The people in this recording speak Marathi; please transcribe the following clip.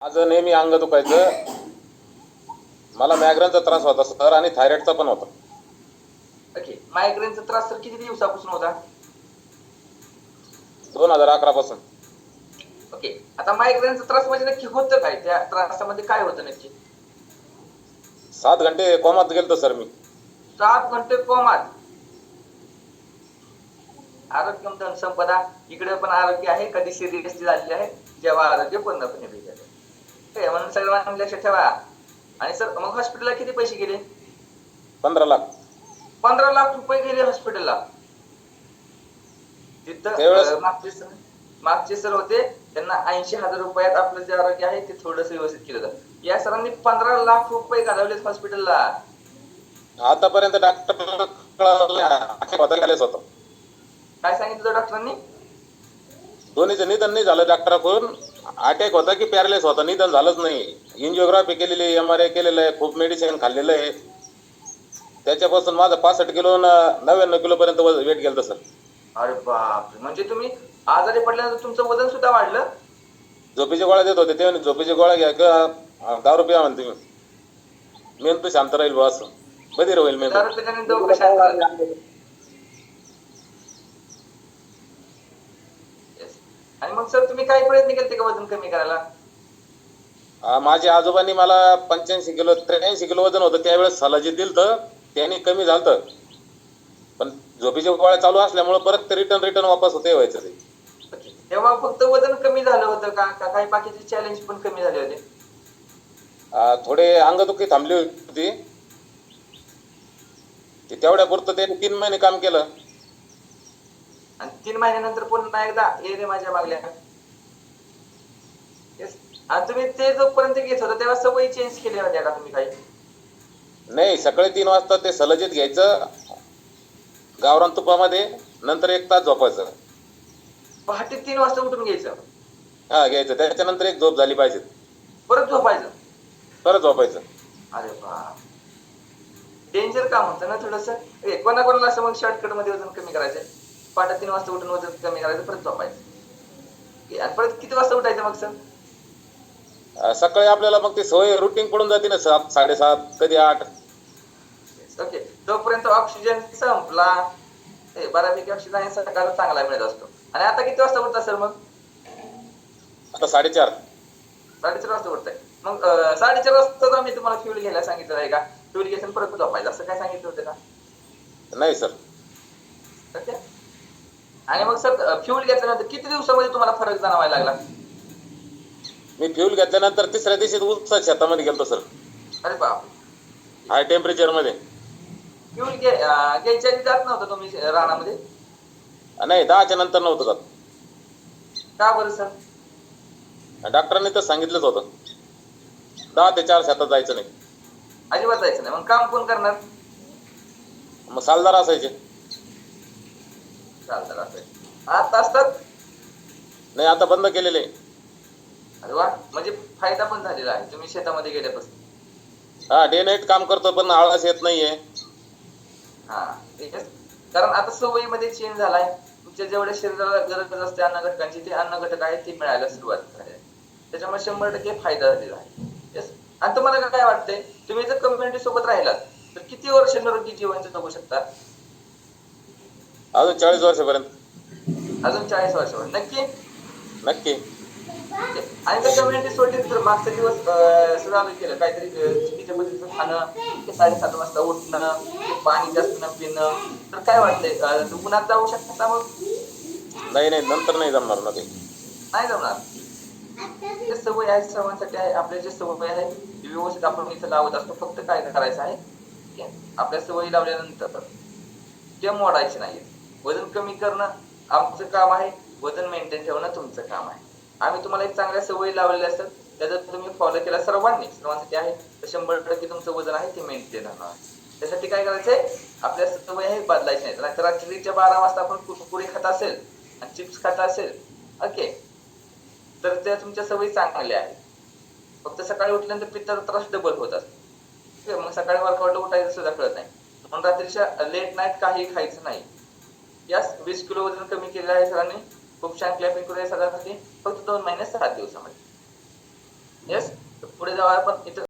माझं नेहमी अंग दुखायचं. मला मायग्रेनचा त्रास होता सर आणि थायरॉइडचा पण होता. ओके. मायग्रेनचा त्रास सर किती दिवसापासून होता? 2011 पासून. ओके. आता मायग्रेनचा त्रास म्हणजे नक्की होतं काय? त्या त्रासामध्ये काय होतं नक्की? 7 घंटे कोमात गेलतो सर मी. 7 घंटे कोमात. आरोग्यम धन संपदा. इकडे पण आरोग्य आहे, कधी सिरियसली झालेले आहे, जेव्हा आरोग्य पूर्णपणे बिघडले. म्हणून सगळ्यांना लक्षात ठेवा. आणि सर मग हॉस्पिटलला किती पैसे गेले? 15 लाख. 15 लाख रुपये गेले हॉस्पिटलला. त्यावेळेस तिथं मागचे सर होते, त्यांना 80,000 रुपयात आपलं जे आरोग्य आहे ते थोडंसं व्यवस्थित केलं होतं. या सरांनी 15 लाख रुपये घालवलेत हॉस्पिटलला. आतापर्यंत डॉक्टर बदललेच होतं. काय सांगितलं डॉक्टरांनी? दोन्हीचं निधन नाही झालं डॉक्टराकडून. अटॅक होता की पॅरालिस होता, निधन झालंच नाही. एंजिओग्राफी केलेली, MRI केलेलं आहे, खूप मेडिसिन खाल्लेलं आहे. त्याच्यापासून माझं 65 किलो 99 किलो पर्यंत वेट गेलं सर. अरे बापरे. म्हणजे तुम्ही आजारी पडल्यानंतर तुमचं वजन सुद्धा वाढलं? झोपेच्या गोळ्या देत होते ते, झोपेच्या गोळ्या घ्या किंवा दारू प्या म्हणते मी. मेंदू शांत राहील बा, असं बधीर होईल मेंदू. दारू पिल्याने डोकं शांत राहतं. आणि मग सर तुम्ही काय प्रयत्न केले का वजन कमी करायला? माझ्या आजोबांनी मला 85 किलो 83 किलो वजन होतं त्यावेळेस सलाजी दिलं तर त्याने कमी झालं. पण झोपेच्या गोळ्या चालू असल्यामुळे परत ते रिटर्न वापस होते व्हायचं ते. तेव्हा फक्त वजन कमी झालं होतं का काही बाकीचे चॅलेंज पण कमी झाले होते? थोडे अंगदुखी थांबली होती. तेवढ्या पुरतं त्याने 3 महिने काम केलं. आणि 3 महिन्यानंतर पुन्हा एकदा ये रे माझ्या मागल्या. आणि तुम्ही ते जोपर्यंत घेत होता तेव्हा सवयी चेंज केल्या होत्या का तुम्ही काही? नाही, सकाळी 3 वाजता ते सलजीत घ्यायचं गावरान तुपामध्ये, नंतर 1 तास झोपायचं. पहाटे 3 वाजता उठून घ्यायचं? घ्यायचं. त्याच्यानंतर एक झोप झाली पाहिजे. परत झोपायचं? परत झोपायचं. अरे बाप. डेंजर काम होतं ना थोडस. कोणाकोणाला असं मग शॉर्टकट मध्ये वजन कमी करायचं, पहाटे 3 वाजता उठून वजन कमी करायचं, परत झोपायचं. आणि परत किती वाजता उठायचं मग सर? सकाळी आपल्याला मग ती सवय रुटीन पडून जाते ना, 7 7:30 कधी 8. ओके. तोपर्यंत ऑक्सिजन संपला. बऱ्यापैकी ऑक्सिजन सकाळचा चांगला मिळत असतो. आणि आता किती वाजता उठता सर मग? आता 4:30. 4:30 वाजता उठताय. मग 4:30 वाजता आम्ही तुम्हाला फ्युल घ्यायला सांगितलं आहे का? फ्युल घ्यायचं परत झोपायचं असं काय सांगितलं होतं का? नाही सर. ओके. आणि मग सर फ्युल घेतल्यानंतर किती दिवसामध्ये तुम्हाला फरक जाणवायला लागला? मी फ्युल घेतल्यानंतर 3ऱ्या दिवशी ऊस शेतामध्ये गेलतो सर. अरे बाप. हाय टेम्परेचर मध्ये. फ्युल घ्यायच्या आधी जात नव्हता तुम्ही रानामध्ये? नाही, 10च्या नंतर नव्हतं जात. का बरं सर? डॉक्टरांनी तर सांगितलंच होतं 10 ते 4 शेतात जायचं नाही. अजिबात जायचं नाही. मग काम कोण करणार? मग सालदार असायचे. चालतं असायचं. आता असतात? नाही, आता बंद केलेले. अरे वा. म्हणजे फायदा पण झालेला आहे तुम्ही शेतामध्ये गेल्यापासून. डे नाईट काम करतो पण आळस येत नाहीये. कारण आता सवयीमध्ये चेंज झालाय. तुमच्या जेवढ्या शरीराला गरज असते अन्न घटकांची, ते अन्न घटक आहेत ते मिळायला सुरुवात झाली आहे. त्याच्यामुळे 100% फायदा झालेला आहे. येस. आणि तुम्हाला काय वाटतंय, तुम्ही जर कम्युनिटी सोबत राहिलात तर किती वर्ष निरोगी जीवन जगू शकता? अजून 40 वर्षापर्यंत. अजून 40 वर्षापर्यंत नक्की? नक्की. आणि जर कम्युनिटी सोडली तर मागचा दिवस सुरू केलं काहीतरी चुकीच्या पद्धतीचं खाणं, 7:30 वाजता उठणं, पाणी जास्त न पिणं, तर काय वाटतंय उन्हात जाऊ शकता मग? नाही, नंतर नाही जमणार ना ते. नाही जमणार. ते सवय आहे, सर्वांसाठी आहे. आपल्या जे सवय आहे ती व्यवस्थित आपण इथं लावत असतो. फक्त काय करायचं आहे, आपल्या सवयी लावल्यानंतर ते मोडायचे नाही. वजन कमी करणं आमचं काम आहे, वजन मेंटेन ठेवणं तुमचं काम आहे. आम्ही तुम्हाला एक चांगल्या सवयी लावलेल्या असतात, त्याचा तुम्ही फॉलो केला सर्वांसाठी आहे तर 100% तुमचं वजन आहे ते मेंटेन राहणार. त्यासाठी काय करायचंय, आपल्या सवय आहे बदलायची नाही. रात्रीच्या 12 वाजता आपण कुरकुरे खात असेल आणि चिप्स खात असेल, ओके, तर त्या तुमच्या सवयी चांगल्या आहेत. फक्त सकाळी उठल्यानंतर पित्ताचा त्रास डबल होत असतो. मग सकाळी वर्कआउटला उठायचं सुद्धा कळत नाही. म्हणून रात्रीच्या लेट नाईट काही खायचं नाही. यास 20 किलो वजन कमी केलेलं आहे सरांनी. खूप छान क्लॅपिंग करूया सगळ्यांसाठी. फक्त 2 महिने 7 दिवसामध्ये. येस पुढे जाऊ आपण इथं